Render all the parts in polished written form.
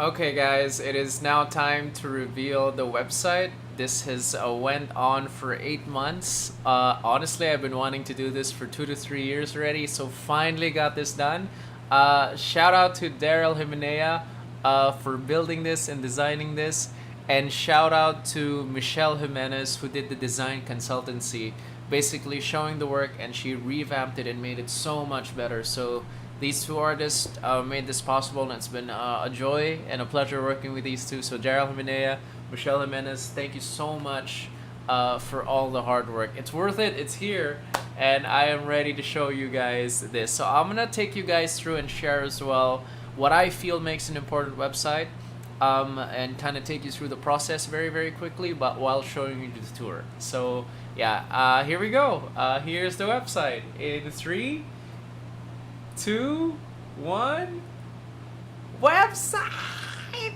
Okay, guys, it is now time to reveal the website. This has went on for 8 months. Honestly, I've been wanting to do this for 2 to 3 years already, so finally got this done. Shout out to Daryl Jimenea for building this and designing this, and shout out to Michelle Jimenez who did the design consultancy, basically showing the work, and she revamped it and made it so much better. So these two artists made this possible, and it's been a joy and a pleasure working with these two. So Daryl Jimenea, Michelle Jimenez, thank you so much for all the hard work. It's worth it. It's here, and I am ready to show you guys this. So I'm gonna take you guys through and share as well what I feel makes an important website, and kind of take you through the process very quickly, but while showing you the tour. So yeah, here we go. Here's the website in 3, 2, 1. Website!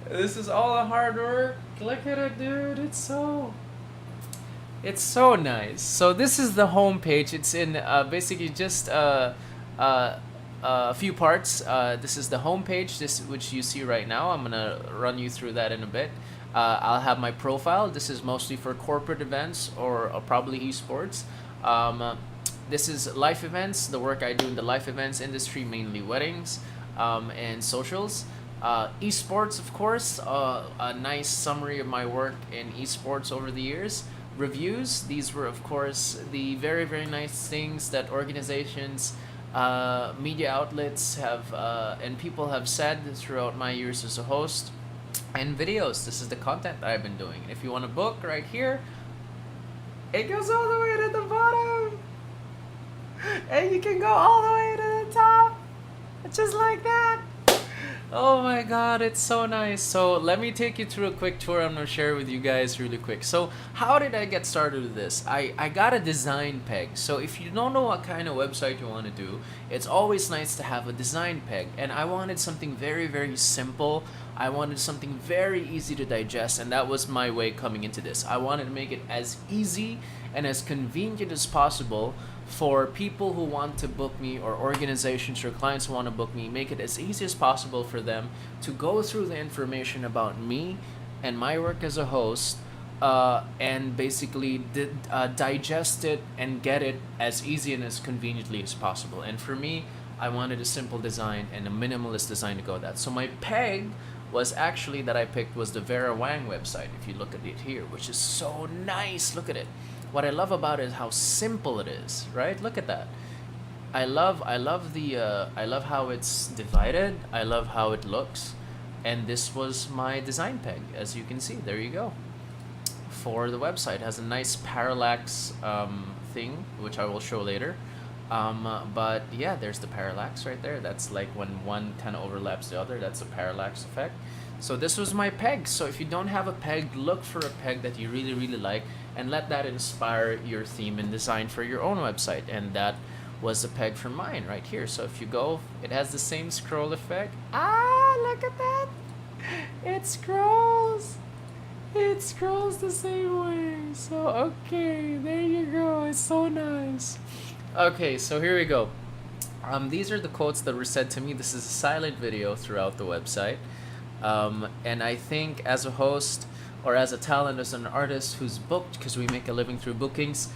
This is all the hard work. Look at it, dude. It's so nice. So this is the home page. It's in basically just a few parts. This is the home page, this which you see right now. I'm gonna run you through that in a bit. I'll have my profile. This is mostly for corporate events or probably esports. This is life events, the work I do in the life events industry, mainly weddings and socials. Esports, of course, a nice summary of my work in esports over the years. Reviews, these were, of course, the very nice things that organizations, media outlets have, and people have said throughout my years as a host. And videos, this is the content that I've been doing. If you want to book right here, it goes all the way to the bottom. And you can go all the way to the top, just like that. Oh my god, it's so nice. So let me take you through a quick tour. I'm gonna share with you guys really quick. So how did I get started with this? I got a design peg. So if you don't know what kind of website you want to do, it's always nice to have a design peg. And I wanted something very simple. I wanted something very easy to digest, and that was my way coming into this. I wanted to make it as easy and as convenient as possible for people who want to book me, or organizations or clients who want to book me, make it as easy as possible for them to go through the information about me and my work as a host, and basically digest it and get it as easy and as conveniently as possible. And for me, I wanted a simple design and a minimalist design to go with that. So my peg was actually that I picked was the Vera Wang website. If you look at it here, which is so nice, look at it. What I love about it is how simple it is, right? Look at that. I love how it's divided. I love how it looks, and this was my design peg, as you can see. There you go. For the website, it has a nice parallax thing, which I will show later. But yeah, there's the parallax right there. That's like when one kind of overlaps the other. That's a parallax effect. So this was my peg. So if you don't have a peg, look for a peg that you really like, and let that inspire your theme and design for your own website. And that was the peg for mine right here. So if you go, it has the same scroll effect. Ah, look at that. It scrolls. It scrolls the same way. So okay, there you go. It's so nice. Okay, so here we go. These are the quotes that were said to me. This is a silent video throughout the website. And I think as a host, or as a talent, as an artist who's booked, because we make a living through bookings,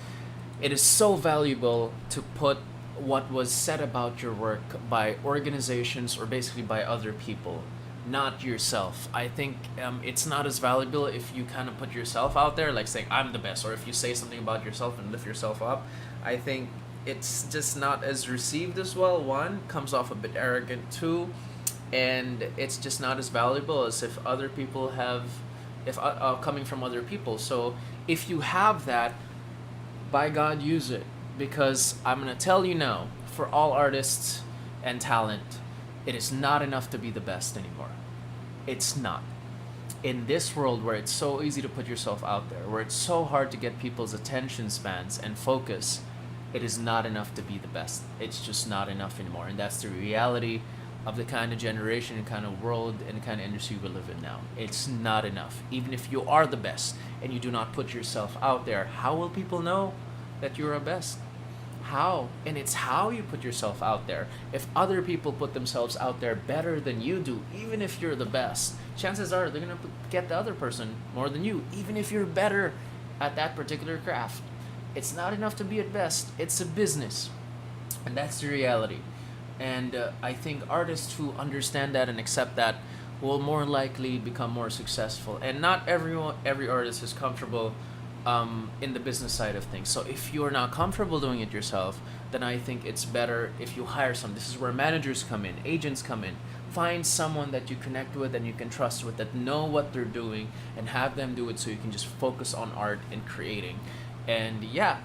it is so valuable to put what was said about your work by organizations or basically by other people, not yourself. I think it's not as valuable if you kind of put yourself out there, like saying I'm the best, or if you say something about yourself and lift yourself up. I think it's just not as received as well. One, comes off a bit arrogant. Two, and it's just not as valuable as if other people have, if coming from other people. So if you have that, by God, use it, because I'm gonna tell you now, for all artists and talent, it is not enough to be the best anymore. It's not. In this world where it's so easy to put yourself out there, where it's so hard to get people's attention spans and focus, it is not enough to be the best. It's just not enough anymore. And that's the reality of the kind of generation and kind of world and kind of industry we live in now. It's not enough. Even if you are the best and you do not put yourself out there, how will people know that you're a best? How? And it's how you put yourself out there. If other people put themselves out there better than you do, even if you're the best, chances are they're gonna get the other person more than you, even if you're better at that particular craft. It's not enough to be at best. It's a business, and that's the reality. And I think artists who understand that and accept that will more likely become more successful. And not every artist is comfortable in the business side of things. So if you're not comfortable doing it yourself, then I think it's better if you hire some. This is where managers come in, agents come in. Find someone that you connect with and you can trust with, that know what they're doing, and have them do it so you can just focus on art and creating. And yeah,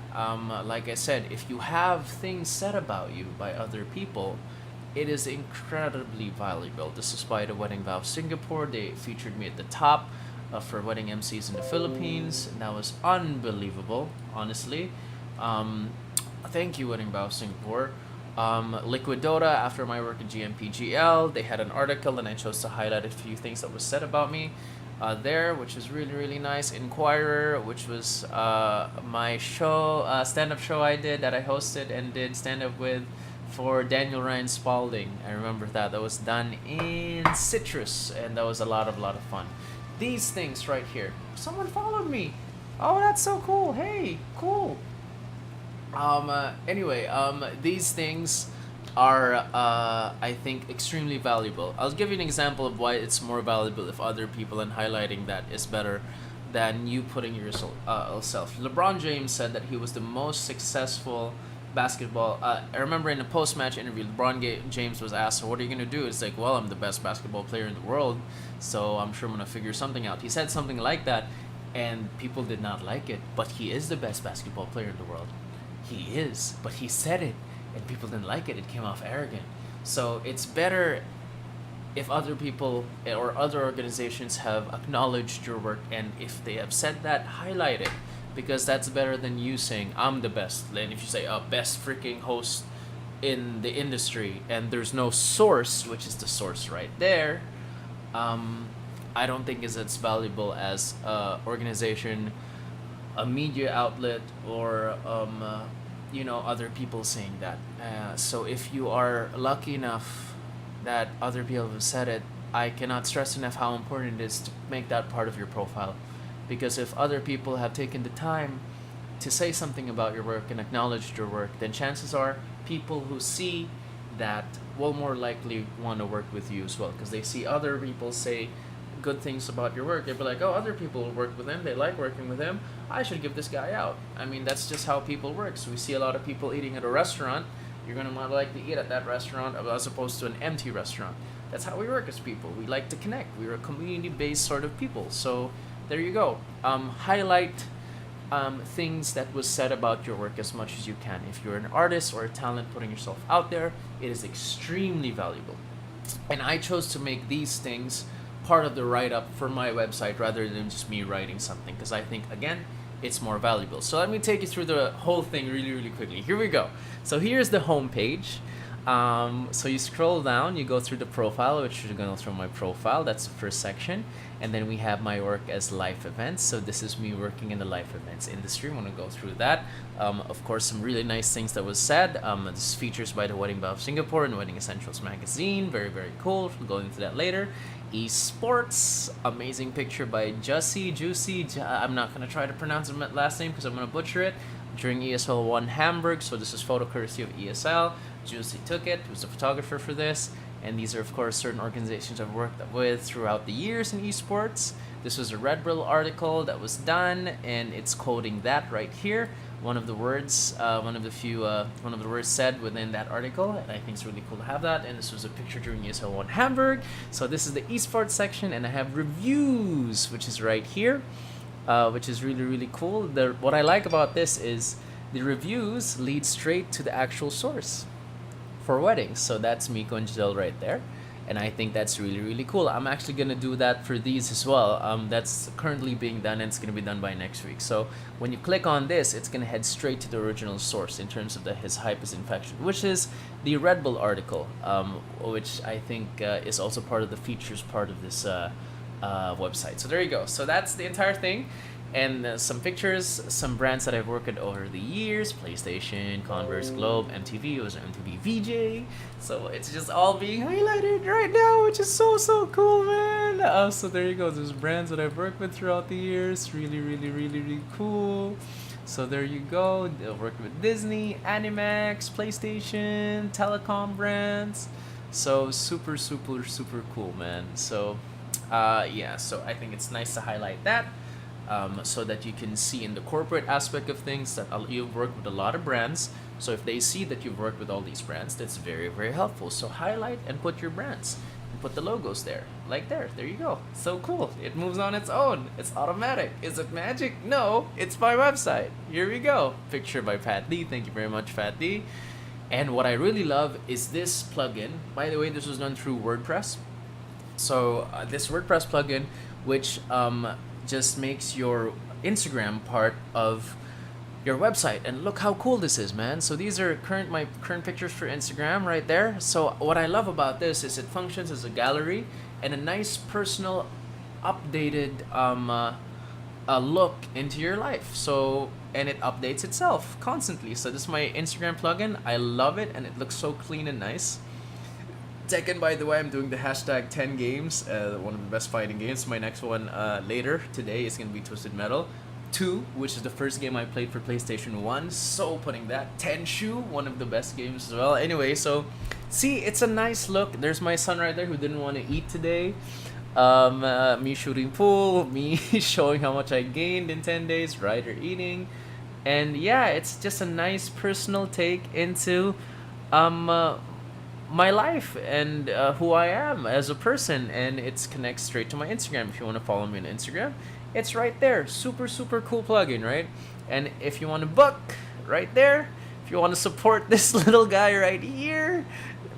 like I said, if you have things said about you by other people, it is incredibly valuable. This is by the Wedding Vow Singapore. They featured me at the top for wedding MCs in the Philippines, and that was unbelievable, honestly. Um, Thank you, Wedding Vow Singapore. Liquidota, after my work at GMPGL, they had an article, and I chose to highlight a few things that was said about me there, which is really, really nice. Inquirer, which was my show, stand-up show I did, that I hosted and did stand-up with for Daniel Ryan Spalding. I remember that. That was done in Citrus, and that was a lot of fun. These things right here. Someone followed me. Oh, that's so cool. Hey, cool. Anyway, these things are, I think, extremely valuable. I'll give you an example of why it's more valuable if other people, and highlighting that is better than you putting yourself. LeBron James said that he was the most successful basketball. I remember in a post-match interview, James was asked, "So what are you gonna do?" It's like, "Well, I'm the best basketball player in the world, so I'm sure I'm gonna figure something out." He said something like that, and people did not like it. But he is the best basketball player in the world. He is, but he said it, and people didn't like it. It came off arrogant. So it's better if other people or other organizations have acknowledged your work, and if they have said that, highlight it, because that's better than you saying I'm the best. And if you say best freaking host in the industry, and there's no source, which is the source right there, um, I don't think is as valuable as organization, a media outlet, or other people saying that. So if you are lucky enough that other people have said it, I cannot stress enough how important it is to make that part of your profile. Because if other people have taken the time to say something about your work and acknowledged your work, then chances are people who see that will more likely want to work with you as well. Because they see other people say good things about your work. They'll be like, "Oh, other people work with him. They like working with him. I should give this guy out." I mean, that's just how people work. So we see a lot of people eating at a restaurant. You're going to more likely eat at that restaurant as opposed to an empty restaurant. That's how we work as people. We like to connect. We're a community-based sort of people. So there you go. Highlight things that was said about your work as much as you can. If you're an artist or a talent putting yourself out there, it is extremely valuable. And I chose to make these things part of the write-up for my website rather than just me writing something, because I think, again, it's more valuable. So let me take you through the whole thing really, really quickly. Here we go. So here's the home page. So you scroll down, you go through the profile, which you're going through my profile. That's the first section. And then we have my work as life events. So this is me working in the life events industry. I'm going to go through that. Of course, some really nice things that was said. This features by the Wedding Vow of Singapore and Wedding Essentials magazine. Very, very cool. We'll go into that later. Esports, amazing picture by Juicy. I'm not going to try to pronounce his last name because I'm going to butcher it. During ESL 1 Hamburg. So this is photo courtesy of ESL. Juicy took it, who's the photographer for this. And these are, of course, certain organizations I've worked with throughout the years in esports. This was a Red Bull article that was done, and it's quoting that right here. One of the words, one of the words said within that article, and I think it's really cool to have that. And this was a picture during ESL 1 Hamburg. So this is the esports section, and I have reviews, which is right here, which is really, really cool. What I like about this is the reviews lead straight to the actual source for weddings. So that's Miko and Giselle right there, and I think that's really, really cool. I'm actually gonna do that for these as well. That's currently being done, and it's gonna be done by next week. So when you click on this, it's gonna head straight to the original source in terms of his hype is infection, which is the Red Bull article, which I think is also part of the features part of this website. So there you go. So that's the entire thing. and some pictures, some brands that I've worked with over the years: PlayStation, Converse, Globe, MTV. It was an MTV VJ. So it's just all being highlighted right now, which is so cool, man. So there you go. There's brands that I've worked with throughout the years. Really cool. So there you go. They'll work with Disney, Animax, PlayStation, telecom brands. So super cool, man. So, yeah. So I think it's nice to highlight that, so that you can see in the corporate aspect of things that you've worked with a lot of brands. So if they see that you've worked with all these brands, that's very helpful. So highlight and put your brands and put the logos there, like there you go. So cool. It moves on its own. It's automatic. Is it magic? No, it's my website. Here we go. Picture by Pat D. Thank you very much, Pat D. And what I really love is this plugin. By the way, this was done through WordPress. So this WordPress plugin, which just makes your Instagram part of your website. And look how cool this is, man. So these are my current pictures for Instagram right there. So what I love about this is it functions as a gallery and a nice personal updated look into your life. So, and it updates itself constantly. So this is my Instagram plugin. I love it, and it looks so clean and nice. Tekken, by the way, I'm doing the hashtag 10 games, one of the best fighting games. My next one later today is going to be Twisted Metal 2, which is the first game I played for PlayStation 1. So putting that. Tenshu, one of the best games as well. Anyway, so see, it's a nice look. There's my son right there who didn't want to eat today. Me shooting pool, me showing how much I gained in 10 days, Ryder eating. And yeah, it's just a nice personal take into my life and who I am as a person, and it connects straight to my Instagram. If you want to follow me on Instagram, it's right there. Super cool plugin, right? And if you want to book, right there. If you want to support this little guy right here,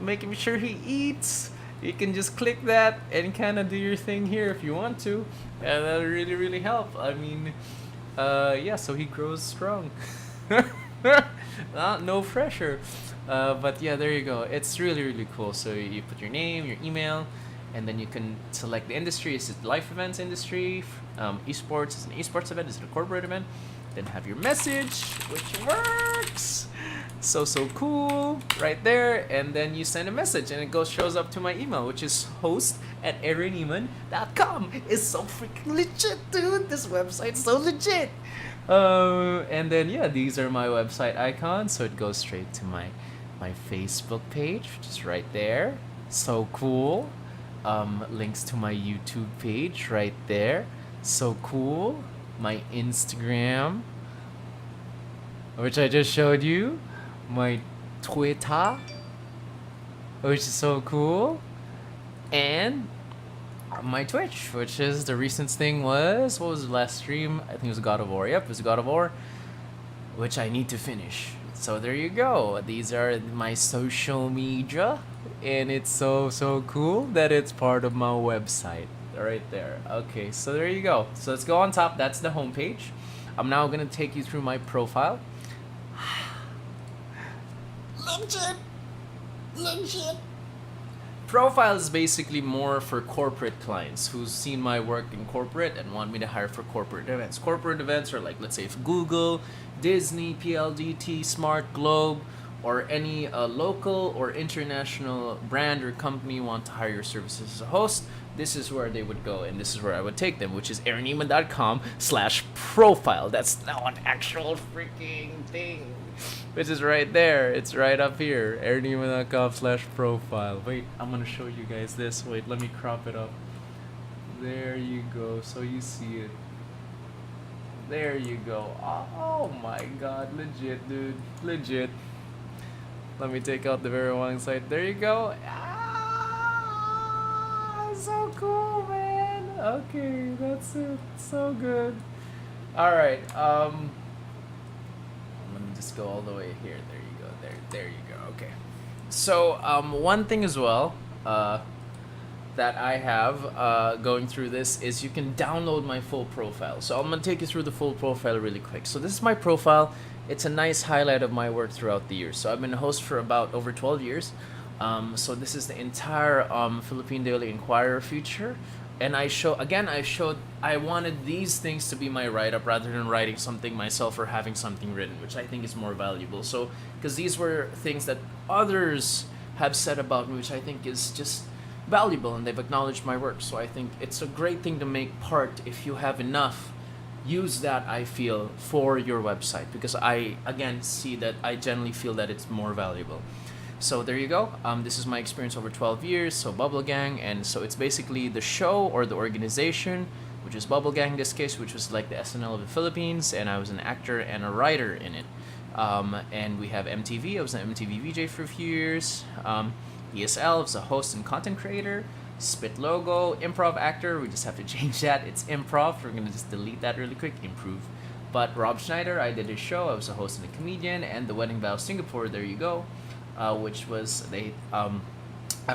making sure he eats, you can just click that and kind of do your thing here if you want to, and that'll really help. I mean, yeah, so he grows strong. No pressure. But yeah, there you go. It's really cool. So you put your name, your email, and then you can select the industry. Is it life events industry? Esports is an esports event. Is it a corporate event? Then have your message, which works. So cool right there, and then you send a message and it shows up to my email, which is host@erineeman.com. It's so freaking legit, dude. This website's so legit. And then yeah, these are my website icons, so it goes straight to my Facebook page, which is right there. So cool. Links to my YouTube page right there. So cool. My Instagram, which I just showed you. My Twitter, which is so cool. And my Twitch, which is the recent thing was, what was the last stream? I think it was God of War. Yep, it was God of War, which I need to finish. So there you go. These are my social media, and it's so cool that it's part of my website right there. Okay, so there you go. So let's go on top. That's the homepage. I'm now gonna take you through my profile. Legit. Profile is basically more for corporate clients who's seen my work in corporate and want me to hire for corporate events. Corporate events are like, let's say, if Google, Disney, PLDT, Smart, Globe, or any local or international brand or company want to hire your services as a host, this is where they would go, and this is where I would take them, which is erineeman.com/profile. That's now an actual freaking thing, which is right there. It's right up here, erineeman.com/profile. Wait, I'm gonna show you guys this. Wait, let me crop it up. There you go, so you see it. There you go. Oh my god, legit, dude. Legit. Let me take out the very wrong side. There you go. So cool, man. Okay, that's it. So good. Alright, let me just go all the way here. There you go. There you go. Okay. So, one thing as well, that I have going through this is you can download my full profile. So I'm gonna take you through the full profile really quick. So this is my profile. It's a nice highlight of my work throughout the years. So I've been a host for about over 12 years. So this is the entire Philippine Daily Inquirer feature, and I wanted these things to be my write up rather than writing something myself or having something written, which I think is more valuable. So because these were things that others have said about me, which I think is just valuable, and they've acknowledged my work. So I think it's a great thing to make part. If you have enough, use that, I feel, for your website, because I again see that I generally feel that it's more valuable. So there you go. This is my experience over 12 years. So Bubble Gang, and so it's basically the show or the organization, which is Bubble Gang in this case, which was like the SNL of the Philippines, and I was an actor and a writer in it. And we have MTV. I was an MTV VJ for a few years. ESL, I was a host and content creator. Spit logo, improv actor. We just have to change that. It's improv. We're gonna just delete that really quick. Improve. But Rob Schneider, I did his show. I was a host and a comedian. And The Wedding Vow Singapore. There you go. Which was they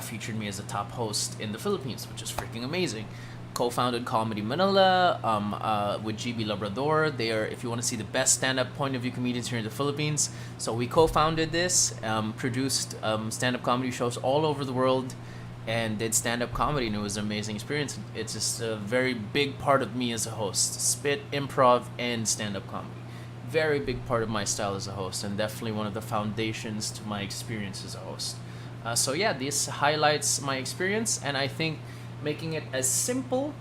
featured me as a top host in the Philippines, which is freaking amazing. Co-founded Comedy Manila with GB Labrador. They are, if you want to see the best stand-up point of view comedians here in the Philippines. So we co-founded this, produced stand-up comedy shows all over the world, and did stand-up comedy, and it was an amazing experience. It's just a very big part of me as a host. Spit, improv, and stand-up comedy. Very big part of my style as a host, and definitely one of the foundations to my experience as a host. So yeah, this highlights my experience, and I think making it as simple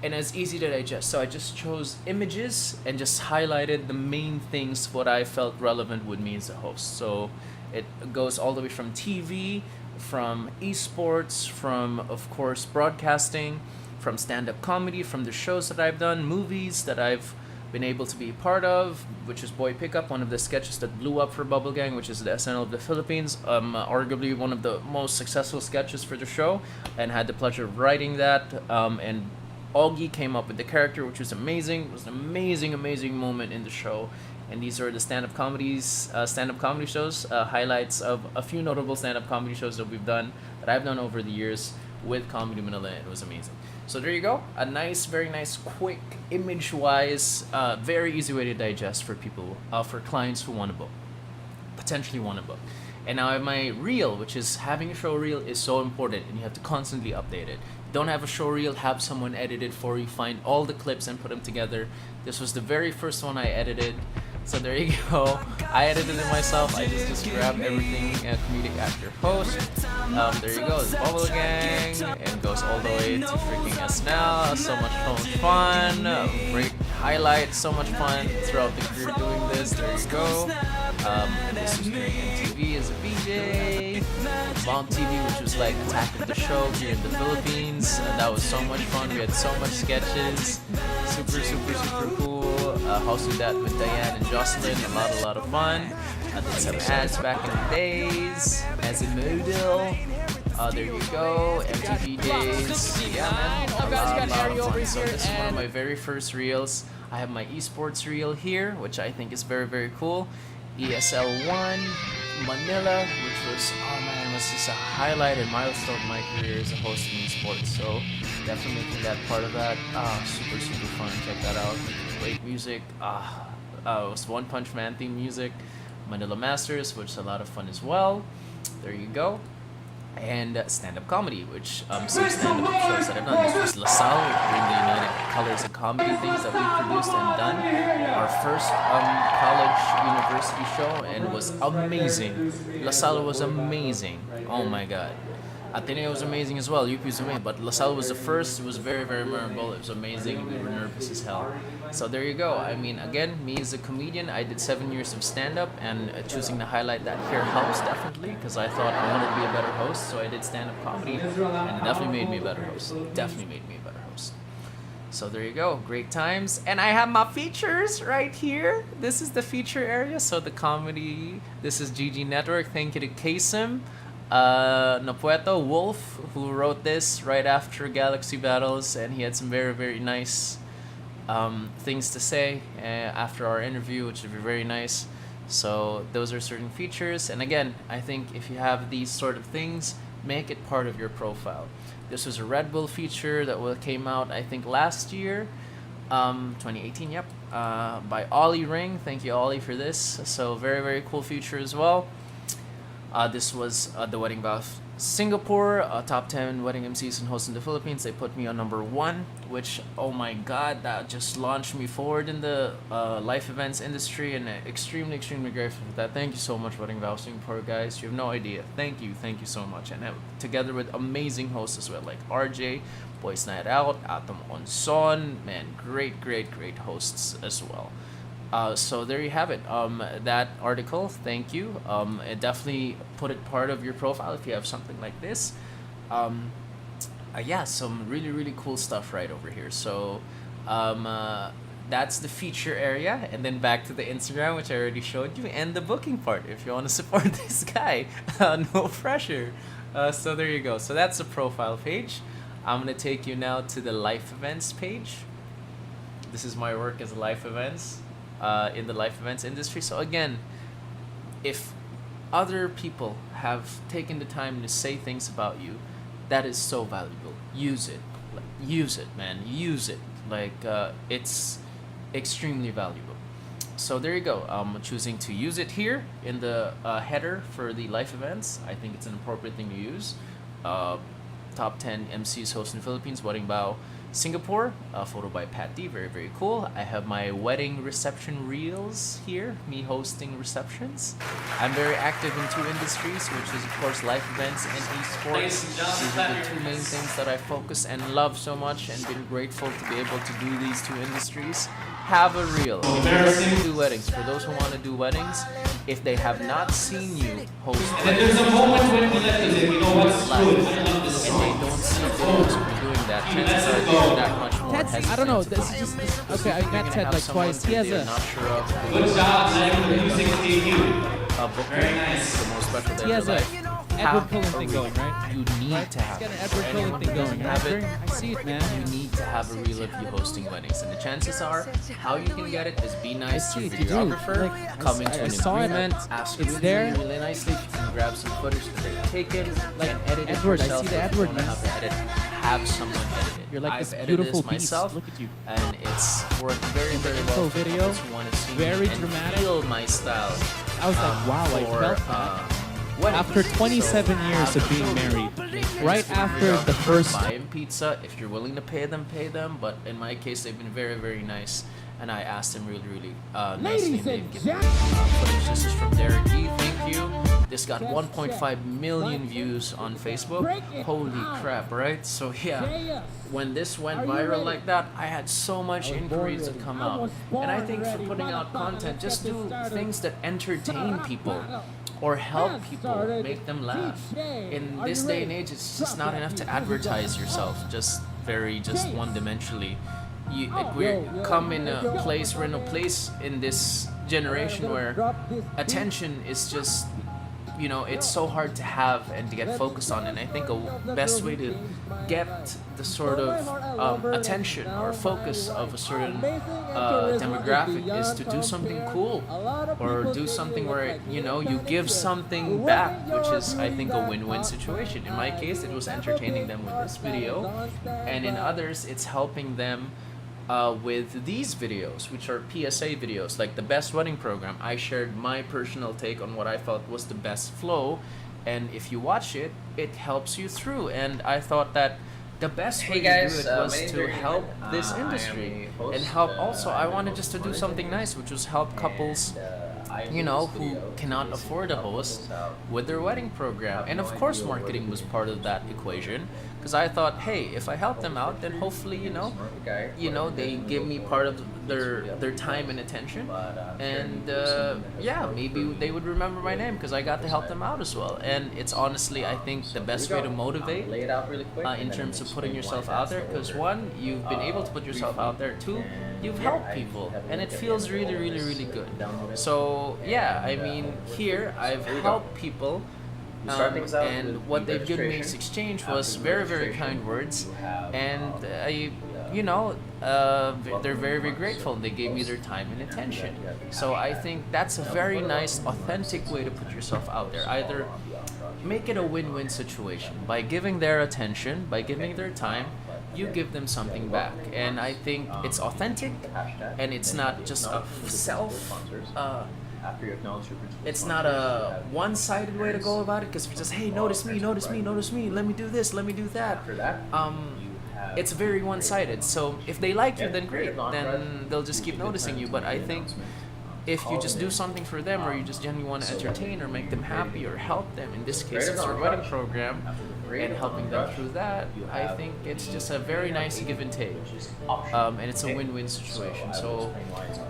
and as easy to digest. So I just chose images and just highlighted the main things what I felt relevant with me as a host. So it goes all the way from TV, from esports, from of course broadcasting, from stand-up comedy, from the shows that I've done, movies that I've been able to be a part of, which is Boy Pickup, one of the sketches that blew up for Bubble Gang, which is the SNL of the Philippines, arguably one of the most successful sketches for the show, and had the pleasure of writing that. And Augie came up with the character, which was amazing. It was an amazing moment in the show. And these are the stand-up comedy shows, highlights of a few notable stand-up comedy shows that we've done, that I've done over the years with Comedy Manila. It was amazing. So there you go. A nice, very nice, quick, image-wise, very easy way to digest for people, for clients who want a book, potentially want a book. And now I have my reel, which is having a show reel is so important, and you have to constantly update it. Don't have a show reel, have someone edit it for you, find all the clips and put them together. This was the very first one I edited. So there you go. I edited it myself. I just grabbed everything, comedic actor host. There you go. It's Bubble Gang, and goes all the way to freaking SNL. So much fun. Great highlight. So much fun throughout the career doing this. There you go. This was during MTV as a VJ. Bomb TV, which was like Attack of the Show here in the Philippines. That was so much fun. We had so much sketches. Super cool. Hosted that with Diane and Jocelyn. A lot of fun. I did some ads back in the days as a model. There you go. MTV days. Yeah, man. A lot of fun. So this is one of my very first reels. I have my esports reel here, which I think is very cool. ESL 1 Manila, which was, oh man, was just a highlight and milestone in my career as a host in esports. So definitely making that part of that. Super fun. Check that out. Great music. It was One Punch Man theme music. Manila Masters, which is a lot of fun as well. There you go. And stand-up comedy, which some stand-up shows that I've done. This was LaSalle, during the United Colors of Comedy things that we produced and done. Our first college university show, and it was amazing. LaSalle was amazing. Oh my god. Ateneo was amazing as well. UP was amazing, but LaSalle was the first. It was very memorable. It was amazing. We were nervous as hell. So there you go. I mean, again, me as a comedian, I did 7 years of stand-up, and choosing to highlight that here helps definitely, because I thought I wanted to be a better host, so I did stand-up comedy, and it definitely made me a better host. So there you go. Great times. And I have my features right here. This is the feature area. So the comedy, this is GG Network. Thank you to Kasim. Napueto Wolf, who wrote this right after Galaxy Battles, and he had some very nice things to say after our interview, which would be very nice. So those are certain features, and again, I think if you have these sort of things, make it part of your profile. This was a Red Bull feature that came out, I think, last year, 2018. Yep, by Ollie Ring. Thank you, Ollie, for this. So very cool feature as well. This was the wedding vow of Singapore, top 10 wedding MCs and hosts in the Philippines. They put me on number one, which, oh my god, that just launched me forward in the life events industry, and extremely, extremely grateful for that. Thank you so much, Wedding Vow Singapore, guys. You have no idea. Thank you so much. And together with amazing hosts as well, like RJ, Boys Night Out, Atom Onson, man, great, great, great hosts as well. So there you have it. That article, thank you. It definitely put it part of your profile if you have something like this. Um, yeah, some really, really cool stuff right over here. So um, uh, that's the feature area. And then back to the Instagram, which I already showed you, and the booking part if you want to support this guy. No pressure. So there you go. So that's the profile page. I'm going to take you now to the life events page. This is my work as life events in the life events industry. So again, if other people have taken the time to say things about you, that is so valuable. Use it. Like, use it, man. Use it. Like it's extremely valuable. So there you go. I'm choosing to use it here in the header for the life events. I think it's an appropriate thing to use. Uh, Top 10 MCs host in the Philippines, wedding bow Singapore, a photo by Pat D. Very, very cool. I have my wedding reception reels here, me hosting receptions. I'm very active in two industries, which is, of course, life events and esports. These are the two main things that I focus and love so much, and been grateful to be able to do these two industries. Have a reel. If you want to do weddings, for those who want to do weddings, if they have not seen you host weddings, There's a moment when we let you know what's live, good. and they don't see videos of you doing that, chances are they're that much more Ted's, hesitant I don't know. to This book. is just this, So okay. I if you're met gonna Ted have like someone twice. who He has they're a not sure of, Good job, letting the music take you. book Very it, nice. the most special day he of has your a life. Edward Cullen Have a thing reel. going, right? You need Right? to have He's got an it. Edward For Cullen anyone thing who going. doesn't Right? have it, I see it, man. you need to have a reel of you hosting weddings, and the chances are how you can get it is be nice to see your it, you do. videographer, Like, come I into an saw it. agreement, ask It's really, there. really, really nicely if you can grab some footage that they've taken, Like, and edit Edward, it I yourself. see the If you Edward, don't know man. how to edit, have someone edit it. You're like I've this edited beautiful this beast. myself, Look at you. and it's worked very, very well. Intro for video, those who want to see very me and dramatic. feel my style. I was like, wow, I for, felt that. weddings. After 27 So years of have being a married, reel. right Figure after out the if first, buy them pizza. If you're willing to pay them, pay them. But in my case, they've been very, very nice, and I asked them really, really nicely, and they've given me footage. This is from Derek E. Thank you. This got 1.5 million views on Facebook. Holy crap, right? So yeah, when this went viral like that, I had so much inquiries that come out. And I think for putting out content, just do things that entertain people or help people, make them laugh. In this day and age, it's just not enough to advertise yourself just one-dimensionally. We come in a place, we're in a place in this generation where attention is just, it's so hard to have and to get focused on. And I think a best way to get the sort of attention or focus of a certain demographic is to do something cool, or do something where you give something back, which is, I think, a win-win situation. In my case, it was entertaining them with this video, and in others, it's helping them with these videos, which are PSA videos, like the best wedding program. I shared my personal take on what I felt was the best flow, and if you watch it, it helps you through. And I thought that the best way to do it was to help this industry and help. Also, I wanted just to do something nice, which was help couples who cannot afford a host with their wedding program. And of course, marketing was part of that equation, because I thought, hey, if I help them out, then hopefully, they give me part of their time and attention, and maybe they would remember my name because I got to help them out as well. And it's honestly, I think, the best way to motivate in terms of putting yourself out there, because one, you've been able to put yourself out there. Two, you've helped people, and it feels really, really, really good. So yeah, I mean, here I've helped people, and what they've given me in exchange was very, very kind words, and they're very, very grateful. They gave me their time and attention. So I think that's a very nice, authentic way to put yourself out there. Either make it a win-win situation by giving their attention, by giving their time, you give them something back. And I think it's authentic, and it's not just a After you acknowledge your principal it's not a one-sided way to go about it, because if it's just, hey, notice me, notice me, notice me, let me do this, let me do that. After that, It's very one-sided. So if they like you, then great. Then they'll just keep noticing you. But I think if you just do something for them, or you just genuinely want to entertain or make them happy or help them, in this case it's your wedding program, and helping them through that, I think it's just a very nice give and take, and it's a win-win situation. So,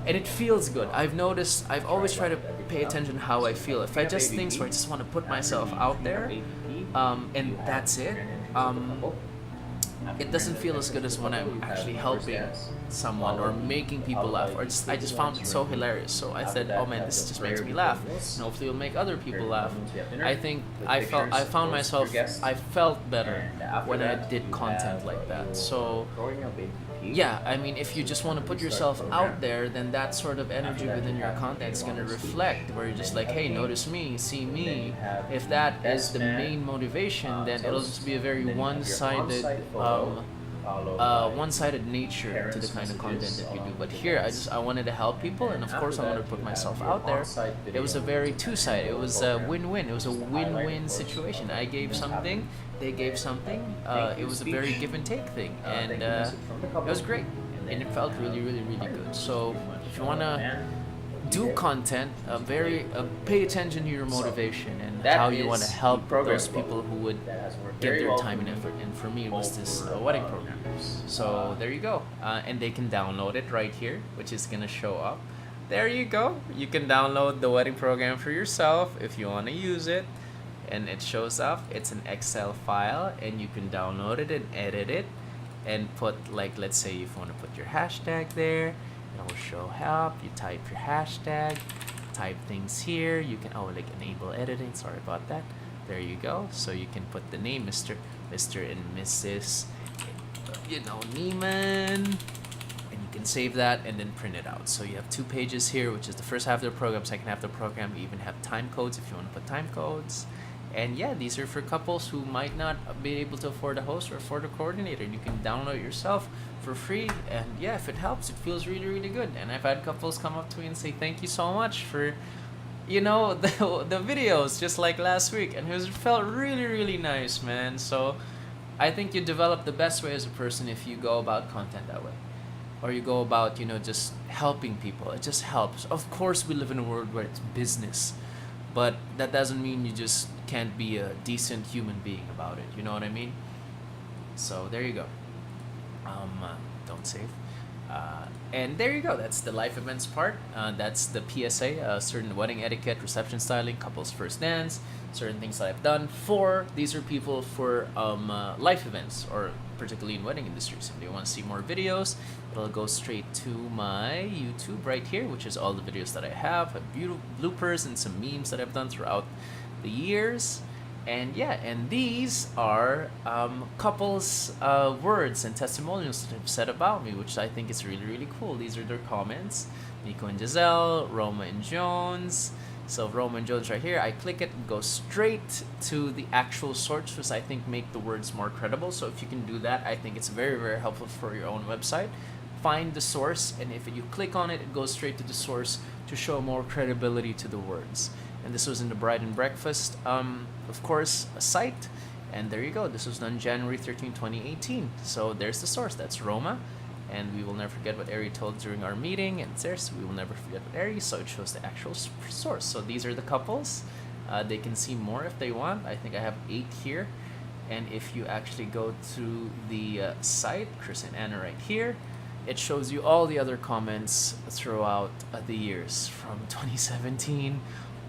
and it feels good. I've noticed, I've always tried to pay attention to how I feel. If I just things where I just want to put myself out there, and that's it, it doesn't feel as good as when I'm actually helping someone or making people laugh. Or I just found it so hilarious. So I said, oh man, this just makes me laugh. And hopefully it'll make other people laugh. I think I found myself, I felt better when I did content like that. So yeah, I mean, if you just want to put yourself out there, then that sort of energy within your content is going to reflect, where you're just like, hey, notice me, see me. If that is the main motivation, then it'll just be a very one-sided one-sided nature to the kind of content that you do. But here, I wanted to help people, and of course I wanted to put myself out there. It was a very two-sided. It was a win-win. It was a win-win situation. I gave something, they gave something. It was a very give and take thing, and it was great, and it felt really, really, really good. So if you wanna do content, pay attention to your motivation and how you want to help those people who would give their time and effort. And for me, it was this wedding program. So there you go, and they can download it right here, which is gonna show up. There you go. You can download the wedding program for yourself if you want to use it, and it shows up. It's an Excel file, and you can download it and edit it, and put, like, let's say if you want to put your hashtag there. It'll show up. You type your hashtag, type things here. You can like enable editing. Sorry about that. There you go. So you can put the name, Mr. and Mrs. Neeman, and you can save that and then print it out. So you have 2 pages here, which is the first half of the program, second half of the program. You even have time codes if you want to put time codes. And yeah, these are for couples who might not be able to afford a host or afford a coordinator. You can download it yourself for free, and yeah, if it helps, it feels really, really good. And I've had couples come up to me and say thank you so much for the videos, just like last week, and it felt really, really nice, man. So I think you develop the best way as a person if you go about content that way, or you go about just helping people. It just helps. Of course, we live in a world where it's business, but that doesn't mean you just can't be a decent human being about it. You know what I mean? So there you go. Don't save. And there you go. That's the life events part. That's the PSA. Certain wedding etiquette, reception styling, couples first dance, certain things that I've done. These are people for life events, or particularly in wedding industries. If they want to see more videos, it'll go straight to my YouTube right here, which is all the videos that I have beautiful bloopers and some memes that I've done throughout the years. And yeah, and these are couples' words and testimonials that have said about me, which I think is really, really cool. These are their comments. Nico and Giselle, Roma and Jones. So Roma and Jones right here, I click it and go straight to the actual source, which I think make the words more credible. So if you can do that, I think it's very, very helpful for your own website. Find the source, and if you click on it, it goes straight to the source to show more credibility to the words. And this was in the Bride and Breakfast, of course, a site. And there you go. This was done January 13, 2018. So there's the source. That's Roma. And we will never forget what Eri told during our meeting. And there's, we will never forget what Eri. So it shows the actual source. So these are the couples. They can see more if they want. I think I have 8 here. And if you actually go to the site, Chris and Anna right here, it shows you all the other comments throughout the years from 2017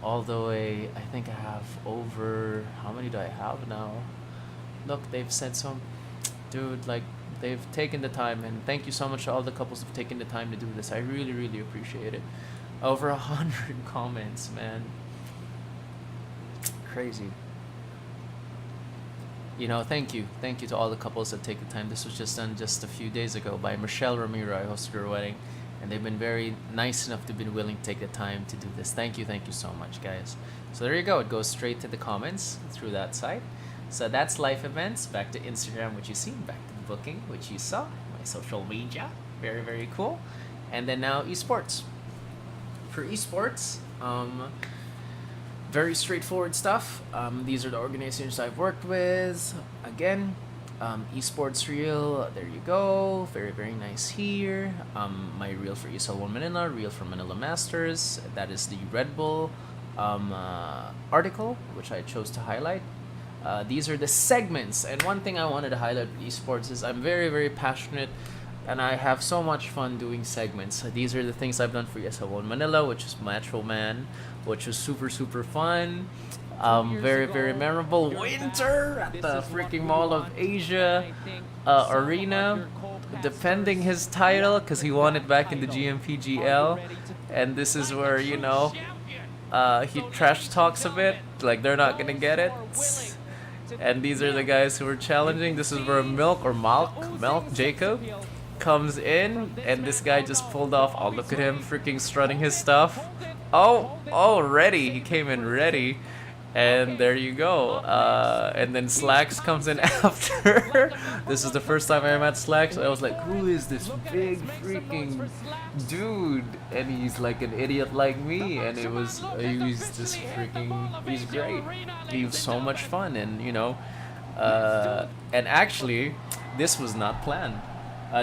all the way. I think I have over, how many do I have now? Look, they've said some, dude, like, they've taken the time, and thank you so much to all the couples who've taken the time to do this. I really, really appreciate it. Over 100 comments, man. Crazy. Thank you to all the couples that take the time. This was just done just a few days ago by Michelle Ramiro. I hosted her wedding, and they've been very nice enough to be willing to take the time to do this. Thank you so much, guys. So there you go. It goes straight to the comments through that site. So that's life events. Back to Instagram, which you see. Back to the booking, which you saw. My social media. Very, very cool. And then now esports. For esports, Very straightforward stuff. These are the organizations I've worked with. Again, esports reel. There you go. Very very nice here. My reel for ESL One Manila, reel for Manila Masters. That is the Red Bull article, which I chose to highlight. These are the segments, and one thing I wanted to highlight with esports is I'm very very passionate, and I have so much fun doing segments. These are the things I've done for ESL One Manila, which is Metro Man, which was super super fun. Very very memorable. Winter at the freaking Mall of Asia arena, defending his title because he won it back in the GMPGL, and this is where he trash talks a bit, like they're not gonna get it. And these are the guys who are challenging. This is where Milk Jacob comes in, and this guy just pulled off. Oh, look at him freaking strutting his stuff. Oh, ready. He came in ready. And there you go. And then Slacks comes in after. This is the first time I met Slacks. I was like, who is this big freaking dude? And he's like an idiot like me. And he was just freaking, he's great. He was so much fun. And and actually, this was not planned.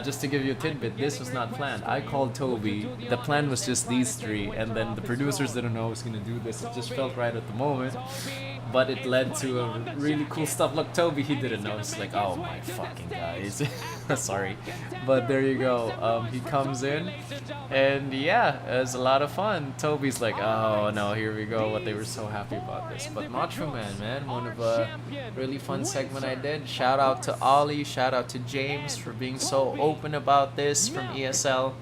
Just to give you a tidbit, this was not planned. I called Toby. The plan was just these three, and then the producers didn't know I was gonna do this. It just felt right at the moment, but it led to a really cool stuff. Look, Toby, he didn't know. It's like, oh my fucking guys, sorry, but there you go. He comes in, and yeah, it was a lot of fun. Toby's like, oh no, here we go. What they were so happy about this, but Macho Man, one of a really fun segment I did. Shout out to Ollie. Shout out to James for being so open about this from ESL,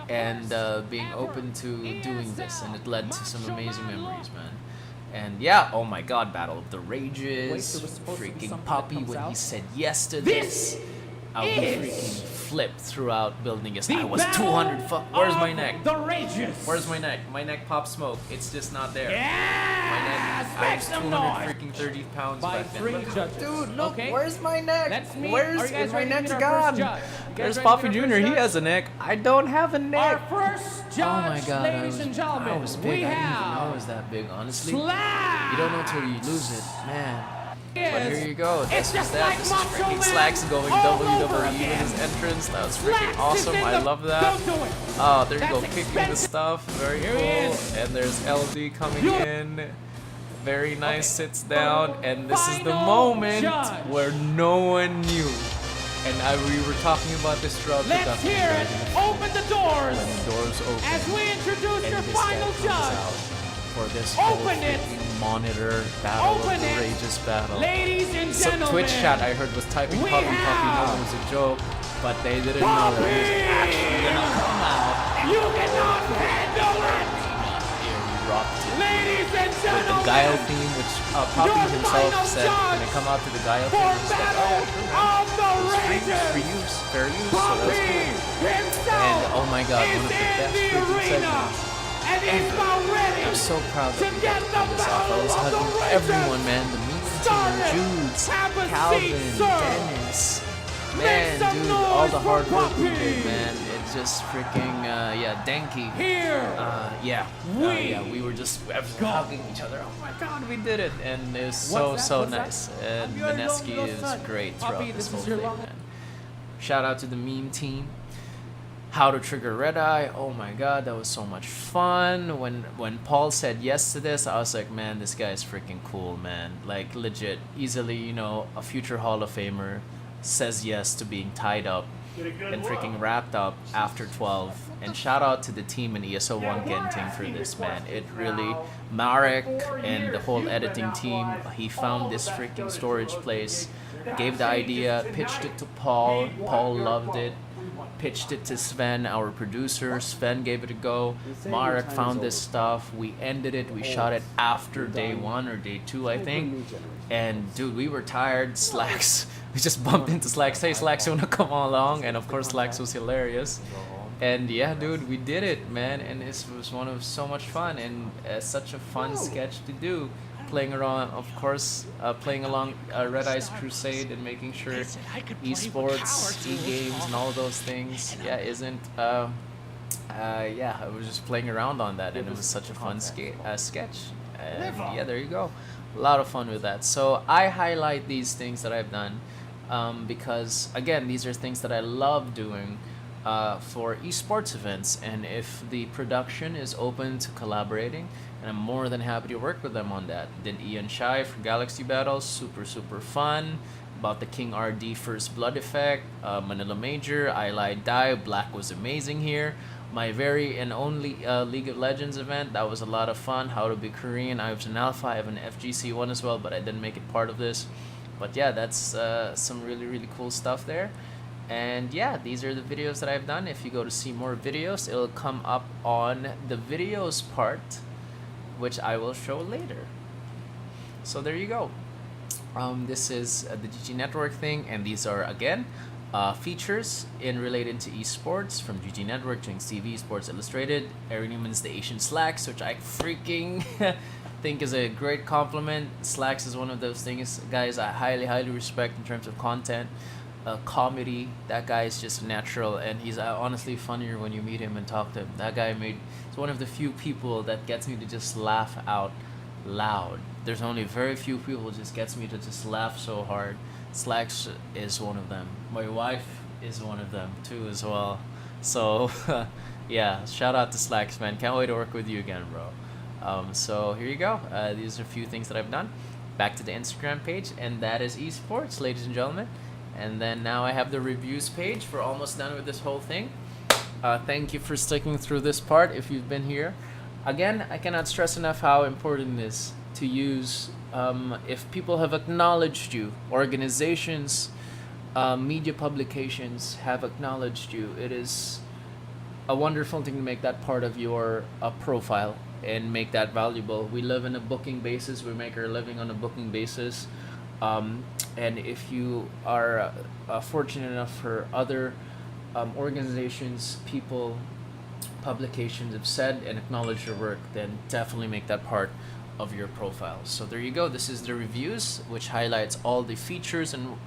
and being open to doing this, and it led to some amazing memories, man. And yeah, oh my god, Battle of the Rages, freaking Poppy when he said yes to this, I was freaking flipped throughout building his. I was 200 where's my neck? The Rages. Where's my neck? My neck pop smoke. It's just not there. Yeah! My neck. I was 200 freaking 30 pounds By back then. 3 Look, judges. dude, look, Okay. where's my neck? That's me. Are Where's you guys is my ready to neck's get our first gone? judge? You guys There's ready to Poppy get our Jr. first He judge? has a neck. I don't have a Our neck. first judge, Oh my god, ladies and gentlemen, I was big. we I didn't even have know I was that big, honestly. Slack. You don't know till you lose it, man. But Yes. here you go. It's This was just that. like This is Macho freaking Man Slacks going all over WWE with again. his entrance. That was freaking Slacks is awesome. in I the- love that. Don't do it. Oh, there you go, That's kicking the expensive. stuff. Very Here he cool. is. And there's LD coming You- in. Very nice, sits down. And this is the Final moment judge. where no one knew. And we were talking about this throughout the Let's documentary. hear it. Open the doors When the doors open. as we introduce And your this guy final comes judge. out for this Open whole it. freaking monitor battle Open of the it. Rages battle. Ladies and So gentlemen, Twitch chat I heard was typing we Puppy Puppy, have knowing it was a joke, but they didn't know that he was actually gonna come out. you cannot handle it. Erupted. Ladies and With the gentlemen, Guile theme, which Poppy your himself final said, when they judge come out to the Guile for theme, he's like, Battle oh, of the free Rages, use, fair use, so that was Poppy cool. himself And oh my god, one of the is in best the freaking arena, segments. and he's about ready I'm so proud to that we get got to the pull this off. I Battle was of the hugging Rages everyone, man. The meat team, started. Judes, Have a Calvin, seat, sir. Dennis. Make Man, some dude, all noise the for hard work we Poppy. did, man. It's just freaking, yeah, Denki. Here. We were just hugging each other. Oh my god, we did it. And it was so, What's that? so What's that? nice. And You already Mineski know is that. great Poppy, throughout this this whole is your thing, long- man. Shout out to the meme team. How to trigger red eye. Oh my god, that was so much fun. When Paul said yes to this, I was like, man, this guy is freaking cool, man. Like legit, easily, a future Hall of Famer says yes to being tied up and freaking wrapped up after 12. And shout out to the team in ESO One Genting for this, man. It really, Marek and the whole editing team, he found this freaking storage place, gave the idea, pitched it to Paul. Paul loved it. Pitched it to Sven, our producer. Sven gave it a go. Marek found this stuff. We ended it. We shot it after day 1 or day 2, I think. And dude, we were tired. Slacks. We just bumped into Slacks. Hey, Slacks, you wanna come along? And of course, Slacks was hilarious. And yeah, dude, we did it, man. And this was one of so much fun and such a fun sketch to do. Playing around, of course, playing along Red Eyes Crusade and making sure esports, e-games, and all those things, isn't Yeah, I was just playing around on that, and it was such a fun sketch. And yeah, there you go. A lot of fun with that. So I highlight these things that I've done because, again, these are things that I love doing for esports events. And if the production is open to collaborating, and I'm more than happy to work with them on that. Then Ian Shai for Galaxy Battles, super, super fun. About the King RD First Blood effect, Manila Major, I Lied Die, Black was amazing here. My very and only League of Legends event, that was a lot of fun. How to be Korean, I was an alpha, I have an FGC one as well, but I didn't make it part of this. But yeah, that's some really, really cool stuff there. And yeah, these are the videos that I've done. If you go to see more videos, it'll come up on the videos part, which I will show later. So there you go. This is the GG Network thing, and these are again features in related to esports from GG Network, Jinx TV, Sports Illustrated, Eri Neeman's The Asian Slacks, which I freaking think is a great compliment. Slacks is one of those things, guys, I highly, highly respect in terms of content. Comedy, that guy is just natural, and he's honestly funnier when you meet him and talk to him. That guy is one of the few people that gets me to just laugh out loud. There's only very few people who just gets me to just laugh so hard. Slacks is one of them. My wife is one of them too as well. So yeah, shout out to Slacks, man. Can't wait to work with you again, bro. So here you go. These are a few things that I've done. Back to the Instagram page, and that is esports, ladies and gentlemen. And then now I have the reviews page. We're almost done with this whole thing. Thank you for sticking through this part if you've been here. Again, I cannot stress enough how important it is to use, if people have acknowledged you, organizations, media publications have acknowledged you, it is a wonderful thing to make that part of your profile and make that valuable. We live in a booking basis. We make our living on a booking basis. And if you are fortunate enough for other organizations, people, publications have said and acknowledged your work, then definitely make that part of your profile. So there you go. This is the reviews, which highlights all the features and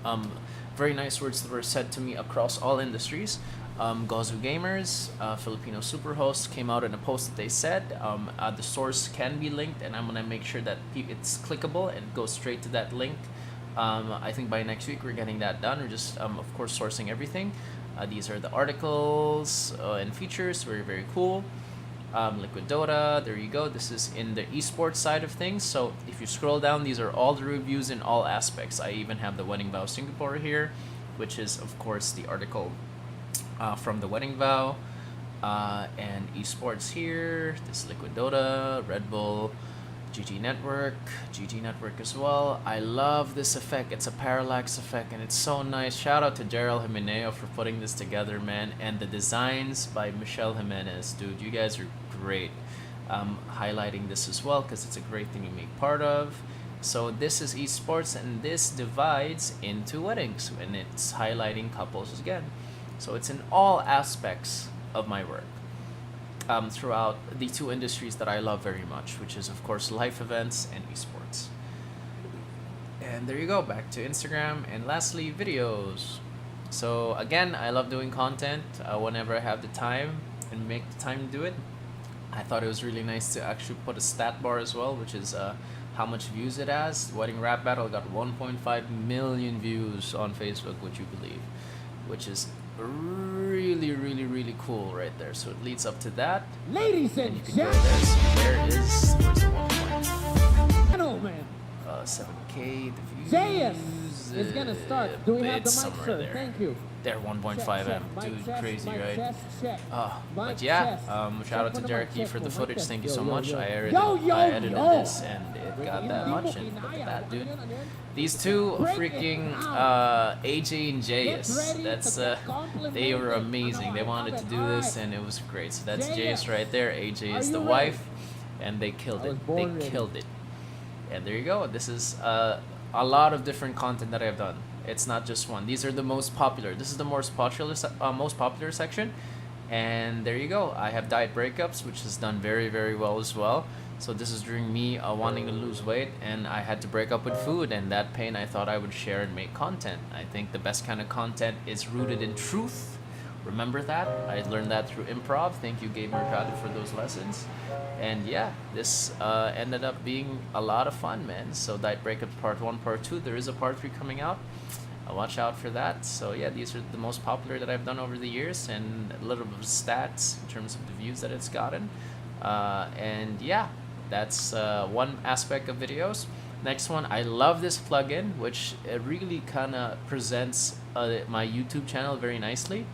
very nice words that were said to me across all industries. Gozu Gamers, Filipino Superhost came out in a post that they said the source can be linked, and I'm gonna make sure that it's clickable and goes straight to that link. I think by next week we're getting that done. We're just of course sourcing everything. These are the articles and features. Very, very cool. Liquid Dota, there you go. This is in the esports side of things. So if you scroll down, these are all the reviews in all aspects. I even have the Wedding Vow Singapore here, which is of course the article from the Wedding Vow, and esports here. This Liquid Dota, Red Bull, GG Network as well. I love this effect. It's a parallax effect, and it's so nice. Shout out to Daryl Jimeneo for putting this together, man. And the designs by Michelle Jimenez, dude. You guys are great. Highlighting this as well because it's a great thing to make part of. So this is esports, and this divides into weddings, and it's highlighting couples again. So it's in all aspects of my work. Throughout the two industries that I love very much, which is of course life events and esports. And there you go, back to Instagram, and lastly videos. So again, I love doing content whenever I have the time and make the time to do it. I thought it was really nice to actually put a stat bar as well, which is how much views it has. Wedding Rap Battle got 1.5 million views on Facebook, would you believe? Which is really, really, really cool right there. So it leads up to that. Ladies And and you can go there. So where's the 1.5? gentlemen, 7K, the views. JS is gonna start. Do we have the it's mic, somewhere sir? there. Thank you. They're 1.5 M, Mic dude, test, crazy, mic right? test, check. But Mic yeah, test. shout out to Check Derek for the mic, for the check for footage. mic Thank you test. so much. I edited Yo. this, and it got that much. And look at that, dude. These two freaking AJ and JS. That's they were amazing. They wanted to do this, and it was great. So that's JS right there. AJ is the wife, and they killed it. They killed it. And there you go. This is a lot of different content that I've done. It's not just one. These are the most popular. This is the most popular section, and there you go. I have diet breakups, which has done very, very well as well. So this is during me wanting to lose weight, and I had to break up with food, and that pain I thought I would share and make content. I think the best kind of content is rooted in truth, remember that. I learned that through improv. Thank you, Gabe Mercado, for those lessons. And yeah, this ended up being a lot of fun, man. So Diet Breakup Part 1, Part 2. There is a Part 3 coming out. Watch out for that. So yeah, these are the most popular that I've done over the years, and a little bit of stats in terms of the views that it's gotten. And yeah, that's one aspect of videos. Next one, I love this plugin, which it really kind of presents my YouTube channel very nicely.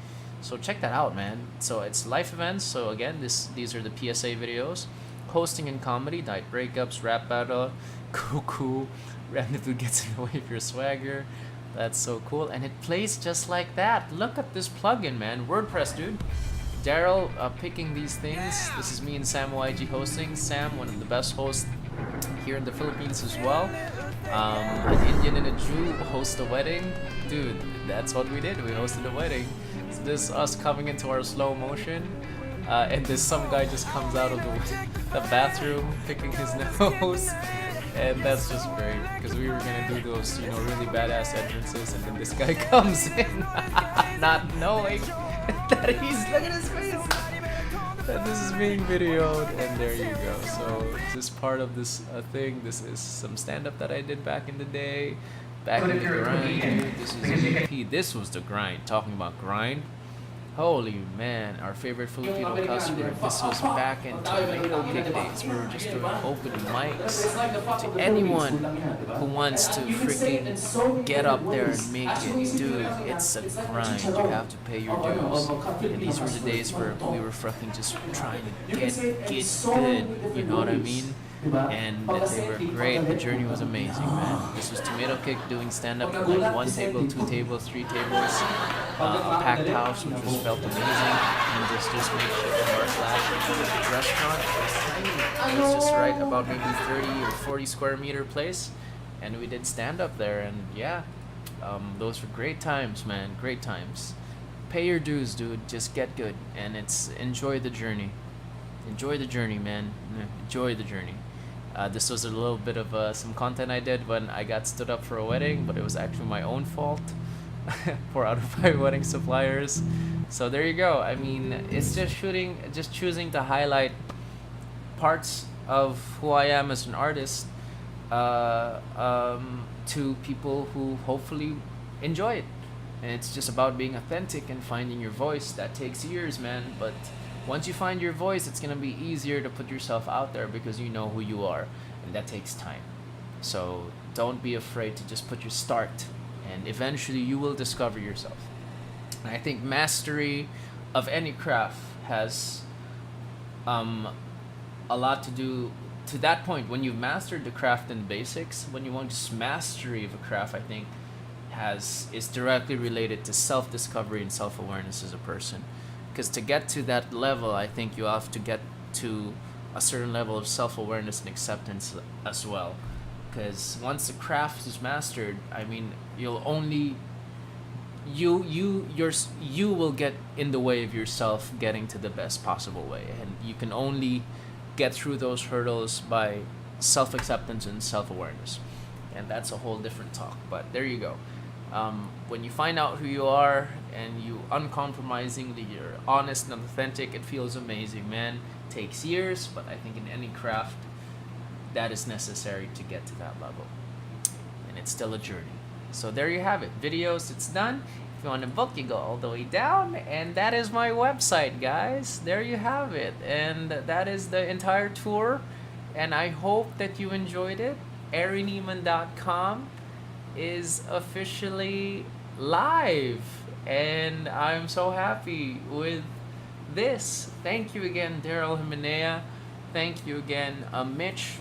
So check that out, man. So it's life events. So again, these are the PSA videos. Hosting and comedy, Diet Breakups, Rap Battle, Cuckoo, Random Dude Gets in the Way of Your Swagger. That's so cool. And it plays just like that. Look at this plugin, man. WordPress, dude. Daryl picking these things. This is me and Sam YG hosting. Sam, one of the best hosts here in the Philippines as well. An Indian and a Jew host a wedding. Dude, that's what we did. We hosted a wedding. So this is us coming into our slow motion. And this some guy just comes out of the bathroom picking his nose. And that's just great, because we were gonna do those, really badass entrances, and then this guy comes in, not knowing that look at his face, that this is being videoed, and there you go. So this part of this thing, this is some stand-up that I did back in the day, back in the grind, dude. This is MVP. This was the grind. Talking about grind. Holy man, our favorite Filipino customer. This was back in tomato kick days. We were just doing open mics to anyone who wants to freaking get up there and make it. Dude, it's a grind. You have to pay your dues. And these were the days where we were fucking just trying to get good. You know what I mean? And they were great. The journey was amazing, man. This was Tomato Kick doing stand-up with like 1 table, 2 tables, 3 tables, a packed house, which was felt amazing. And this just makeshift bar/restaurant. It was tiny. It was just right about maybe 30 or 40 square meter place, and we did stand-up there. And yeah, those were great times, man. Great times. Pay your dues, dude. Just get good, and enjoy the journey. Enjoy the journey, man. Enjoy the journey. This was a little bit of some content I did when I got stood up for a wedding, but it was actually my own fault. 4 out of 5 wedding suppliers. So there you go. I mean, it's just choosing to highlight parts of who I am as an artist to people who hopefully enjoy it. And it's just about being authentic and finding your voice. That takes years, man, but once you find your voice, it's going to be easier to put yourself out there because you know who you are, and that takes time. So don't be afraid to just put your start, and eventually you will discover yourself. And I think mastery of any craft has a lot to do to that point. When you've mastered the craft and basics, when you want just mastery of a craft, I think is directly related to self-discovery and self-awareness as a person. Because to get to that level, I think you have to get to a certain level of self-awareness and acceptance as well. Because once the craft is mastered, I mean, you'll only you will get in the way of yourself getting to the best possible way, and you can only get through those hurdles by self-acceptance and self-awareness, and that's a whole different talk. But there you go. When you find out who you are and you uncompromisingly, you're honest and authentic, it feels amazing, man. Takes years, but I think in any craft that is necessary to get to that level, and it's still a journey. So there you have it. Videos, it's done. If you want to book, you go all the way down, and that is my website, guys. There you have it, and that is the entire tour, and I hope that you enjoyed it. EriNeeman.com is officially live, and I'm so happy with this. Thank you again, Daryl Jimenea. Thank you again, Mitch,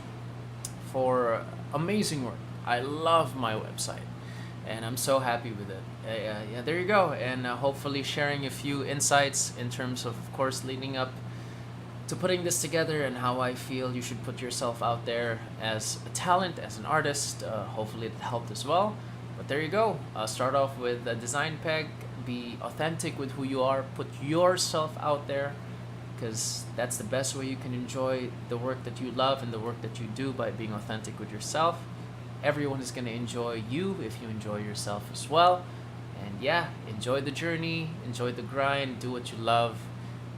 for amazing work. I love my website, and I'm so happy with it. Yeah, there you go. And hopefully sharing a few insights in terms of course, leading up to putting this together and how I feel you should put yourself out there as a talent, as an artist. Hopefully it helped as well. But there you go. Start off with a design peg. Be authentic with who you are. Put yourself out there, because that's the best way you can enjoy the work that you love and the work that you do, by being authentic with yourself. Everyone is going to enjoy you if you enjoy yourself as well. And yeah, enjoy the journey, enjoy the grind, do what you love.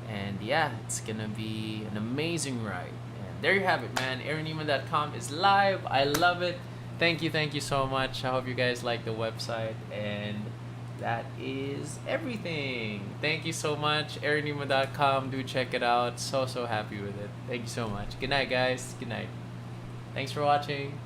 And yeah, it's gonna be an amazing ride. And there you have it, man. EriNeeman.com is live. I love it. Thank you so much. I hope you guys like the website. And that is everything. Thank you so much. EriNeeman.com. Do check it out. So happy with it. Thank you so much. Good night, guys. Good night. Thanks for watching.